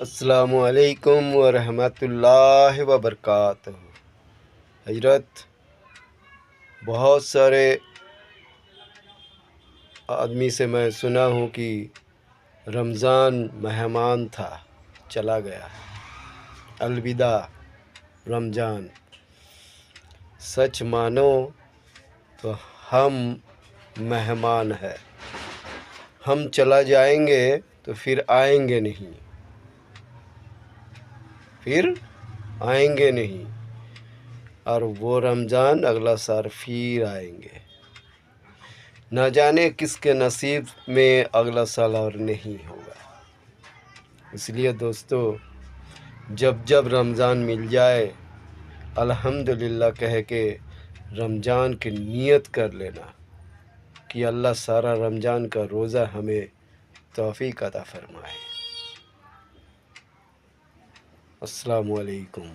السلام علیکم ورحمۃ اللہ وبرکاتہ۔ حضرت، بہت سارے آدمی سے میں سنا ہوں کہ رمضان مہمان تھا، چلا گیا، الوداع رمضان۔ سچ مانو تو ہم مہمان ہیں، ہم چلا جائیں گے تو پھر آئیں گے نہیں، اور وہ رمضان اگلا سال پھر آئیں گے۔ نہ جانے کس کے نصیب میں اگلا سال اور نہیں ہوگا۔ اس لیے دوستو، جب رمضان مل جائے الحمدللہ کہہ کے رمضان کی نیت کر لینا کہ اللہ سارا رمضان کا روزہ ہمیں توفیق عطا فرمائے۔ السلام علیکم۔